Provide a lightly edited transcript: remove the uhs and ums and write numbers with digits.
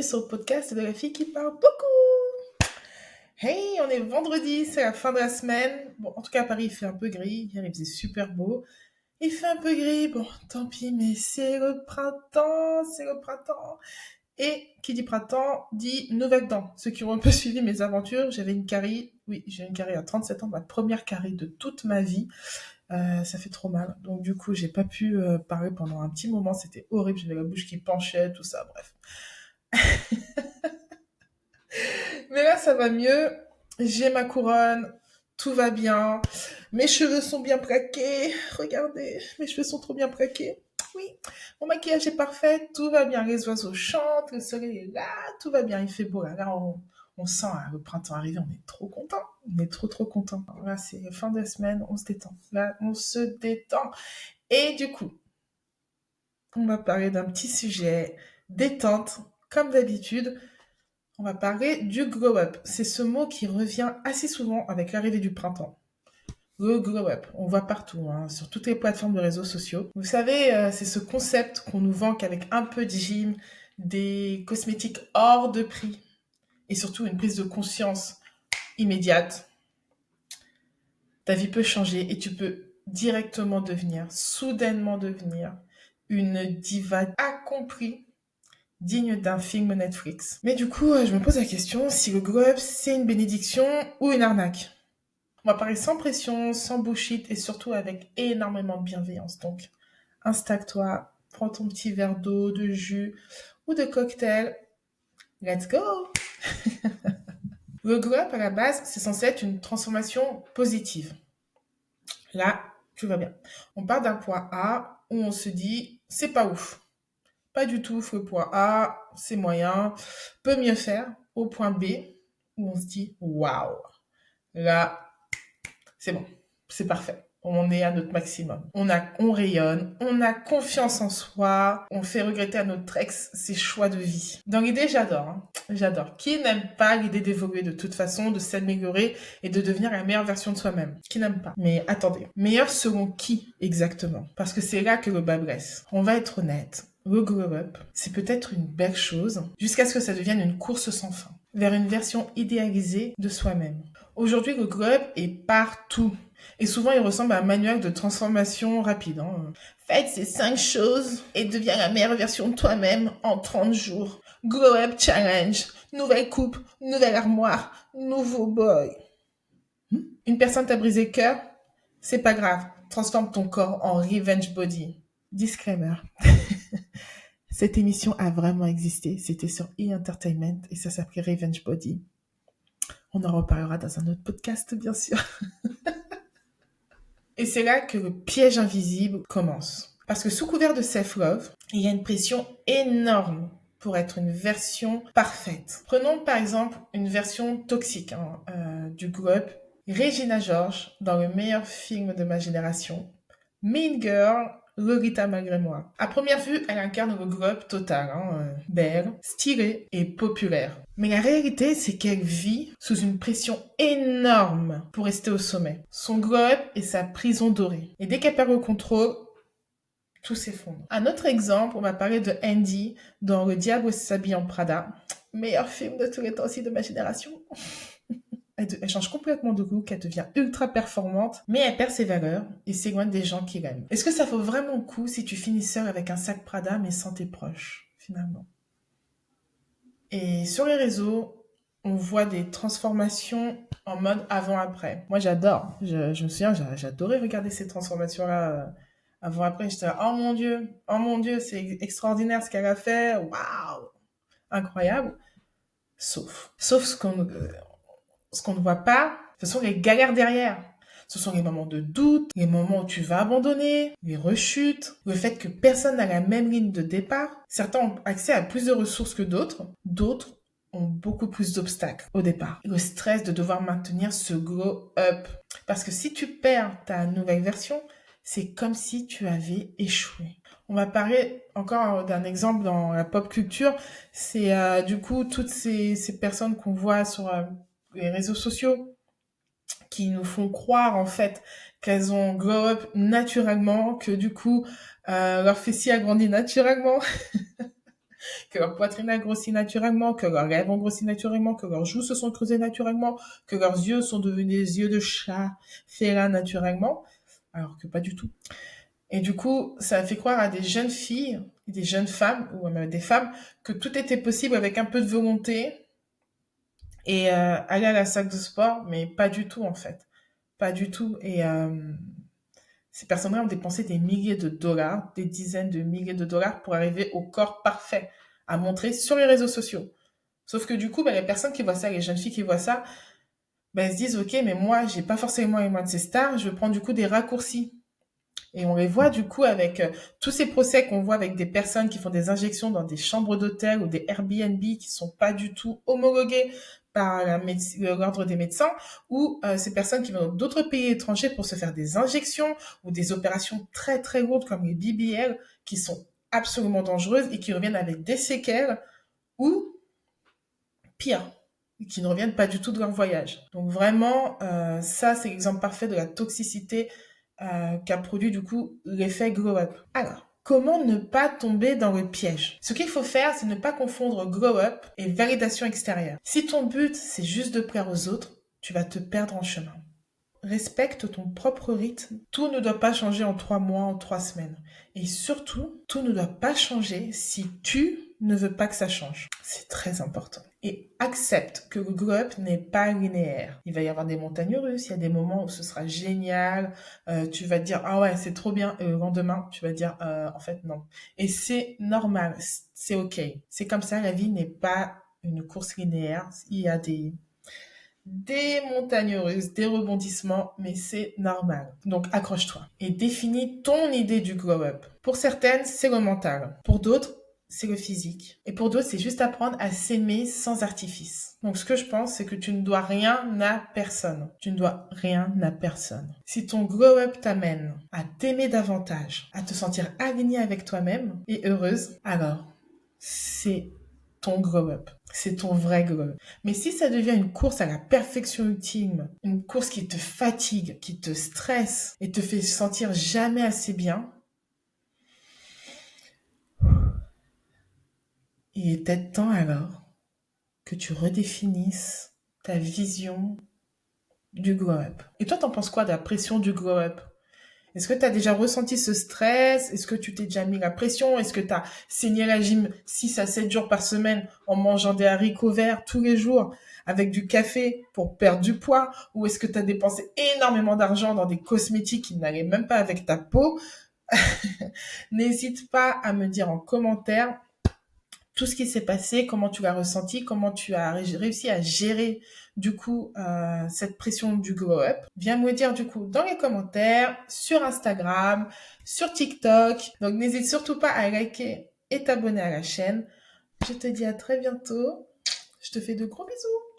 bienvenue sur le podcast de la fille qui parle beaucoup. Hey, on est vendredi, c'est la fin de la semaine. Bon, en tout cas à Paris il fait un peu gris, hier il faisait super beau. Il fait un peu gris, bon, tant pis, mais c'est le printemps, c'est le printemps. Et qui dit printemps dit nouvelles dents. Ceux qui ont un peu suivi mes aventures, j'avais une carie, oui, j'ai une carie à 37 ans, ma première carie de toute ma vie. Ça fait trop mal. Donc du coup, j'ai pas pu parler pendant un petit moment, c'était horrible, j'avais la bouche qui penchait, tout ça, bref. Mais là, ça va mieux. J'ai ma couronne, tout va bien. Mes cheveux sont bien plaqués. Regardez, mes cheveux sont trop bien plaqués. Oui, mon maquillage est parfait, tout va bien. Les oiseaux chantent, le soleil est là, tout va bien, il fait beau. Là, on sent hein, le printemps arriver, on est trop content. On est trop content. Là, c'est fin de semaine, on se détend. Là, on se détend. Et du coup, on va parler d'un petit sujet détente, comme d'habitude. On va parler du glow up. C'est ce mot qui revient assez souvent avec l'arrivée du printemps. Le glow up, on voit partout, hein, sur toutes les plateformes de réseaux sociaux. Vous savez, c'est ce concept qu'on nous vend qu'avec un peu de gym, des cosmétiques hors de prix et surtout une prise de conscience immédiate, ta vie peut changer et tu peux directement devenir, soudainement devenir une diva accomplie digne d'un film Netflix. Mais du coup, je me pose la question si le glow up, c'est une bénédiction ou une arnaque. On va parler sans pression, sans bullshit et surtout avec énormément de bienveillance. Donc, installe-toi, prends ton petit verre d'eau, de jus ou de cocktail. Let's go! Le glow up, à la base, c'est censé être une transformation positive. Là, tout va bien. On part d'un point A où on se dit, c'est pas ouf. Pas du tout, le point A, c'est moyen, peut mieux faire, au point B, où on se dit, waouh, là, c'est bon, c'est parfait. On est à notre maximum. On rayonne, on a confiance en soi, on fait regretter à notre ex ses choix de vie. Dans l'idée, j'adore, hein. J'adore. Qui n'aime pas l'idée d'évoluer de toute façon, de s'améliorer et de devenir la meilleure version de soi-même? Qui n'aime pas? Mais attendez, meilleur selon qui exactement? Parce que c'est là que le bas blesse. On va être honnête. Le glow up, c'est peut-être une belle chose, jusqu'à ce que ça devienne une course sans fin, vers une version idéalisée de soi-même. Aujourd'hui, le glow up est partout. Et souvent, il ressemble à un manuel de transformation rapide. Hein. Faites ces 5 choses et deviens la meilleure version de toi-même en 30 jours. Glow up challenge. Nouvelle coupe, nouvelle armoire, nouveau boy. Une personne t'a brisé le cœur? C'est pas grave. Transforme ton corps en revenge body. Disclaimer. Cette émission a vraiment existé. C'était sur E! Entertainment et ça s'appelait Revenge Body. On en reparlera dans un autre podcast, bien sûr. Et c'est là que le piège invisible commence. Parce que sous couvert de self-love, il y a une pression énorme pour être une version parfaite. Prenons par exemple une version toxique du glow-up. Regina George, dans le meilleur film de ma génération, Mean Girl, Lolita malgré moi. À première vue, elle incarne le glow-up total, belle, stylée et populaire. Mais la réalité, c'est qu'elle vit sous une pression énorme pour rester au sommet. Son glow-up est sa prison dorée. Et dès qu'elle perd le contrôle, tout s'effondre. Un autre exemple, on va parler de Andy dans Le Diable s'habille en Prada. Meilleur film de tous les temps aussi de ma génération. Elle change complètement de look, elle devient ultra performante, mais elle perd ses valeurs et s'éloigne des gens qui l'aiment. Est-ce que ça vaut vraiment le coup si tu finis seul avec un sac Prada mais sans tes proches, finalement? Et sur les réseaux, on voit des transformations en mode avant-après. Moi, j'adore. Je me souviens, j'adorais regarder ces transformations-là avant-après. J'étais là, oh mon Dieu, c'est extraordinaire ce qu'elle a fait. Waouh, incroyable. Sauf ce qu'on ne voit pas, ce sont les galères derrière. Ce sont les moments de doute, les moments où tu vas abandonner, les rechutes, le fait que personne n'a la même ligne de départ. Certains ont accès à plus de ressources que d'autres. D'autres ont beaucoup plus d'obstacles au départ. Le stress de devoir maintenir ce glow up. Parce que si tu perds ta nouvelle version, c'est comme si tu avais échoué. On va parler encore d'un exemple dans la pop culture. C'est du coup toutes ces personnes qu'on voit sur les réseaux sociaux qui nous font croire en fait qu'elles ont glow up naturellement, que du coup leur fessier a grandi naturellement. que leur poitrine a grossi naturellement, que leurs lèvres ont grossi naturellement, que leurs joues se sont creusées naturellement, que leurs yeux sont devenus des yeux de chat félins naturellement, alors que pas du tout. Et du coup, ça fait croire à des jeunes filles, des jeunes femmes, ou même des femmes, que tout était possible avec un peu de volonté et aller à la salle de sport, mais pas du tout en fait. Pas du tout. Et ces personnes-là ont dépensé des milliers de dollars, des dizaines de milliers de dollars pour arriver au corps parfait à montrer sur les réseaux sociaux. Sauf que du coup, les personnes qui voient ça, les jeunes filles qui voient ça, elles se disent, ok, mais moi, j'ai pas forcément les moyens de ces stars, je vais prendre du coup des raccourcis. Et on les voit du coup avec tous ces procès qu'on voit avec des personnes qui font des injections dans des chambres d'hôtel ou des Airbnb qui sont pas du tout homologués par l'ordre des médecins, ou ces personnes qui vont dans d'autres pays étrangers pour se faire des injections ou des opérations très très lourdes comme les BBL qui sont absolument dangereuses et qui reviennent avec des séquelles ou pire, qui ne reviennent pas du tout de leur voyage. Donc vraiment, ça c'est l'exemple parfait de la toxicité qu'a produit du coup l'effet glow up. Alors, comment ne pas tomber dans le piège? Ce qu'il faut faire, c'est ne pas confondre glow up et validation extérieure. Si ton but, c'est juste de plaire aux autres, tu vas te perdre en chemin. Respecte ton propre rythme. Tout ne doit pas changer en 3 mois, en 3 semaines. Et surtout, tout ne doit pas changer si tu ne veux pas que ça change. C'est très important. Et accepte que le glow up n'est pas linéaire. Il va y avoir des montagnes russes, il y a des moments où ce sera génial, tu vas te dire ah ouais c'est trop bien, et le lendemain tu vas te dire en fait non. Et c'est normal, c'est ok. C'est comme ça, la vie n'est pas une course linéaire. Il y a des montagnes russes, des rebondissements, mais c'est normal. Donc accroche-toi et définis ton idée du glow up. Pour certaines, c'est le mental. Pour d'autres, c'est le physique. Et pour d'autres, c'est juste apprendre à s'aimer sans artifice. Donc ce que je pense, c'est que tu ne dois rien à personne. Tu ne dois rien à personne. Si ton glow up t'amène à t'aimer davantage, à te sentir alignée avec toi-même et heureuse, alors c'est ton glow up. C'est ton vrai glow up. Mais si ça devient une course à la perfection ultime, une course qui te fatigue, qui te stresse et te fait sentir jamais assez bien, il est peut-être temps alors que tu redéfinisses ta vision du glow up. Et toi, t'en penses quoi de la pression du glow up? Est-ce que tu as déjà ressenti ce stress? Est-ce que tu t'es déjà mis la pression? Est-ce que tu as saigné la gym 6 à 7 jours par semaine en mangeant des haricots verts tous les jours avec du café pour perdre du poids? Ou est-ce que tu as dépensé énormément d'argent dans des cosmétiques qui n'allaient même pas avec ta peau? N'hésite pas à me dire en commentaire tout ce qui s'est passé, comment tu l'as ressenti, comment tu as réussi à gérer du coup cette pression du glow up. Viens me le dire du coup dans les commentaires, sur Instagram, sur TikTok. Donc n'hésite surtout pas à liker et t'abonner à la chaîne. Je te dis à très bientôt. Je te fais de gros bisous.